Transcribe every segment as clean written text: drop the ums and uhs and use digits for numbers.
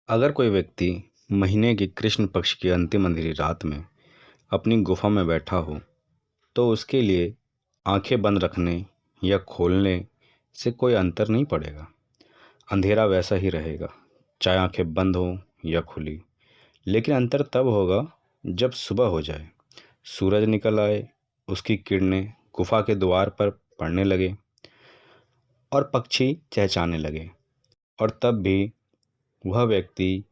अगर कोई व्यक्ति महीने की कृष्ण पक्ष की अंतिम अंधेरी रात में अपनी गुफा में बैठा हो तो उसके लिए आंखें बंद रखने या खोलने से कोई अंतर नहीं पड़ेगा। अंधेरा वैसा ही रहेगा, चाहे आंखें बंद हो या खुली। लेकिन अंतर तब होगा जब सुबह हो जाए, सूरज निकल आए, उसकी किरणें गुफा के द्वार पर पड़ने लगे और पक्षी चहचहाने लगे। और तब भी वह व्यक्ति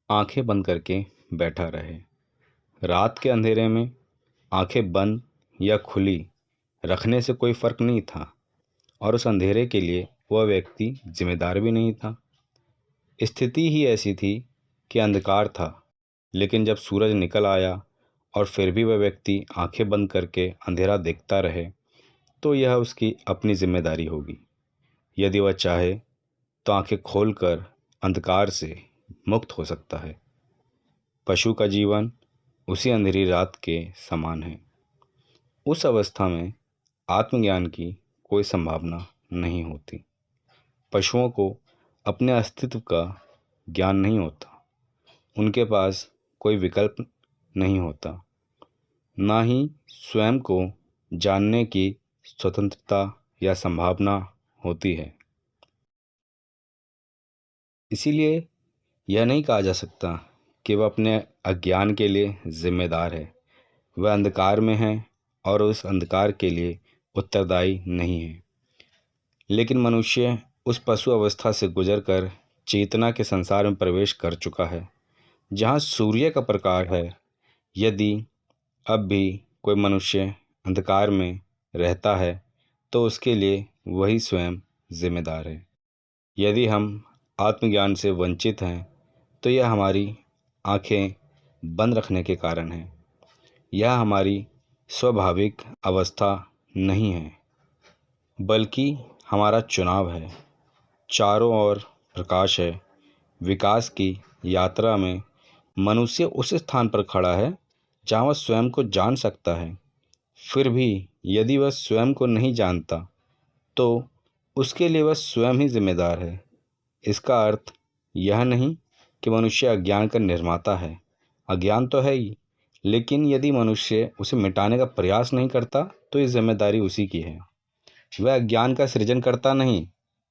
आंखें बंद करके बैठा रहे। रात के अंधेरे में आंखें बंद या खुली रखने से कोई फर्क नहीं था, और उस अंधेरे के लिए वह व्यक्ति जिम्मेदार भी नहीं था। स्थिति ही ऐसी थी कि अंधकार था, लेकिन जब सूरज निकल आया और फिर भी वह व्यक्ति आंखें बंद करके अंधेरा देखता रहे, तो यह उसकी अपनी जिम्मेदारी होगी। यदि वह चाहे तो आंखें खोलकर अंधकार से मुक्त हो सकता है। पशु का जीवन उसी अंधेरी रात के समान है। उस अवस्था में आत्मज्ञान की कोई संभावना नहीं होती। पशुओं को अपने अस्तित्व का ज्ञान नहीं होता, उनके पास कोई विकल्प नहीं होता, ना ही स्वयं को जानने की स्वतंत्रता या संभावना होती है। इसीलिए यह नहीं कहा जा सकता कि वह अपने अज्ञान के लिए जिम्मेदार है। वह अंधकार में है और उस अंधकार के लिए उत्तरदायी नहीं है। लेकिन मनुष्य उस पशु अवस्था से गुजरकर चेतना के संसार में प्रवेश कर चुका है, जहाँ सूर्य का प्रकाश है। यदि अब भी कोई मनुष्य अंधकार में रहता है तो उसके लिए वही स्वयं जिम्मेदार है। यदि हम आत्मज्ञान से वंचित हैं तो यह हमारी आंखें बंद रखने के कारण है। यह हमारी स्वाभाविक अवस्था नहीं है, बल्कि हमारा चुनाव है। चारों ओर प्रकाश है। विकास की यात्रा में मनुष्य उस स्थान पर खड़ा है जहाँ वह स्वयं को जान सकता है। फिर भी यदि वह स्वयं को नहीं जानता तो उसके लिए वह स्वयं ही जिम्मेदार है। इसका अर्थ यह नहीं कि मनुष्य अज्ञान का निर्माता है। अज्ञान तो है ही, लेकिन यदि मनुष्य उसे मिटाने का प्रयास नहीं करता तो ये जिम्मेदारी उसी की है। वह अज्ञान का सृजन करता नहीं,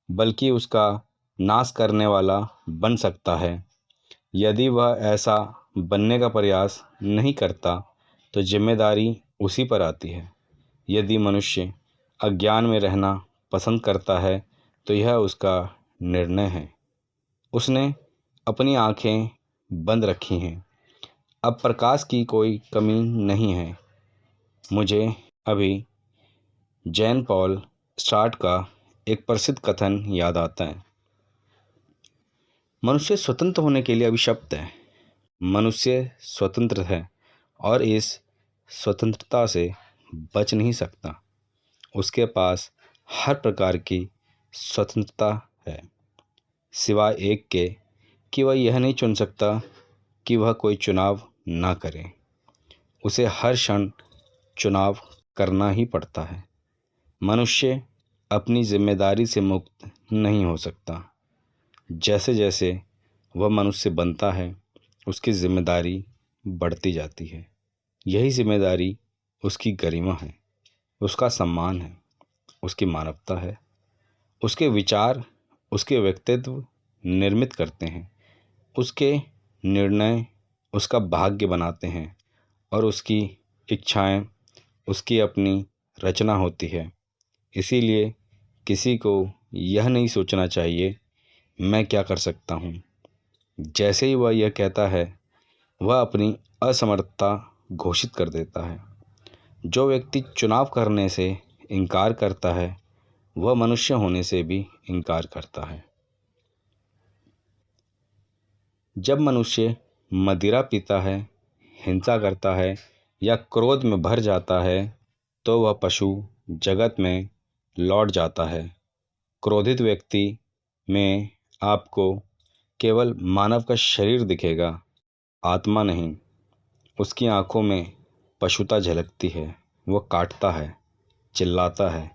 बल्कि उसका नाश करने वाला बन सकता है। यदि वह ऐसा बनने का प्रयास नहीं करता तो जिम्मेदारी उसी पर आती है। यदि मनुष्य अज्ञान में रहना पसंद करता है तो यह उसका निर्णय है। उसने अपनी आंखें बंद रखी हैं। अब प्रकाश की कोई कमी नहीं है। मुझे अभी जैन पॉल सार्ट का एक प्रसिद्ध कथन याद आता है। मनुष्य स्वतंत्र होने के लिए अभिशप्त है। मनुष्य स्वतंत्र है और इस स्वतंत्रता से बच नहीं सकता। उसके पास हर प्रकार की स्वतंत्रता है, सिवाय एक के कि वह यह नहीं चुन सकता कि वह कोई चुनाव ना करे। उसे हर क्षण चुनाव करना ही पड़ता है। मनुष्य अपनी जिम्मेदारी से मुक्त नहीं हो सकता। जैसे जैसे वह मनुष्य बनता है, उसकी जिम्मेदारी बढ़ती जाती है। यही जिम्मेदारी उसकी गरिमा है, उसका सम्मान है, उसकी मानवता है। उसके विचार उसके व्यक्तित्व निर्मित करते हैं। उसके निर्णय उसका भाग्य बनाते हैं और उसकी इच्छाएं उसकी अपनी रचना होती है। इसीलिए किसी को यह नहीं सोचना चाहिए मैं क्या कर सकता हूँ। जैसे ही वह यह कहता है, वह अपनी असमर्थता घोषित कर देता है। जो व्यक्ति चुनाव करने से इनकार करता है, वह मनुष्य होने से भी इनकार करता है। जब मनुष्य मदिरा पीता है, हिंसा करता है या क्रोध में भर जाता है, तो वह पशु जगत में लौट जाता है। क्रोधित व्यक्ति में आपको केवल मानव का शरीर दिखेगा, आत्मा नहीं। उसकी आंखों में पशुता झलकती है। वह काटता है, चिल्लाता है,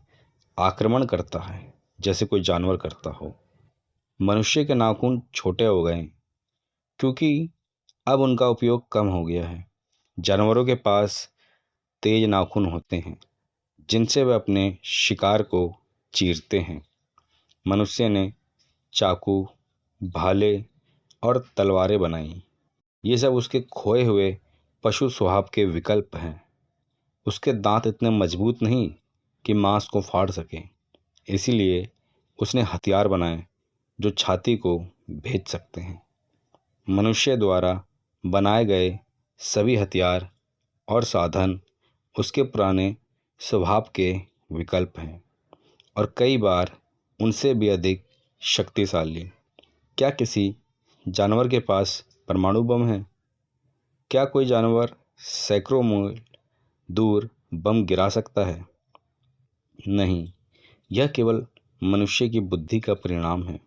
आक्रमण करता है, जैसे कोई जानवर करता हो। मनुष्य के नाखून छोटे हो गए क्योंकि अब उनका उपयोग कम हो गया है। जानवरों के पास तेज नाखून होते हैं जिनसे वे अपने शिकार को चीरते हैं। मनुष्य ने चाकू, भाले और तलवारें बनाई। ये सब उसके खोए हुए पशु स्वभाव के विकल्प हैं। उसके दांत इतने मजबूत नहीं कि मांस को फाड़ सके, इसीलिए उसने हथियार बनाए जो छाती को भेद सकते हैं। मनुष्य द्वारा बनाए गए सभी हथियार और साधन उसके पुराने स्वभाव के विकल्प हैं और कई बार उनसे भी अधिक शक्तिशाली। क्या किसी जानवर के पास परमाणु बम है? क्या कोई जानवर सैकड़ों मील दूर बम गिरा सकता है? नहीं, यह केवल मनुष्य की बुद्धि का परिणाम है।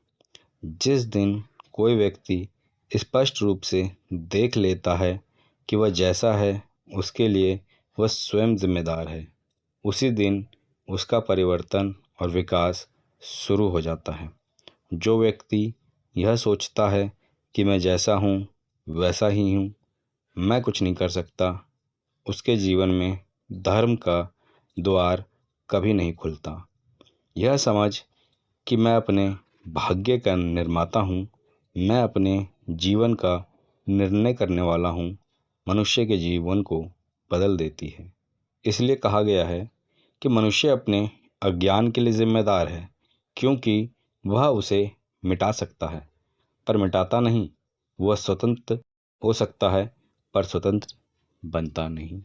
जिस दिन कोई व्यक्ति स्पष्ट रूप से देख लेता है कि वह जैसा है उसके लिए वह स्वयं जिम्मेदार है, उसी दिन उसका परिवर्तन और विकास शुरू हो जाता है। जो व्यक्ति यह सोचता है कि मैं जैसा हूँ वैसा ही हूँ, मैं कुछ नहीं कर सकता, उसके जीवन में धर्म का द्वार कभी नहीं खुलता। यह समझ कि मैं अपने भाग्य का निर्माता हूँ, मैं अपने जीवन का निर्णय करने वाला हूँ, मनुष्य के जीवन को बदल देती है। इसलिए कहा गया है कि मनुष्य अपने अज्ञान के लिए जिम्मेदार है, क्योंकि वह उसे मिटा सकता है पर मिटाता नहीं। वह स्वतंत्र हो सकता है पर स्वतंत्र बनता नहीं।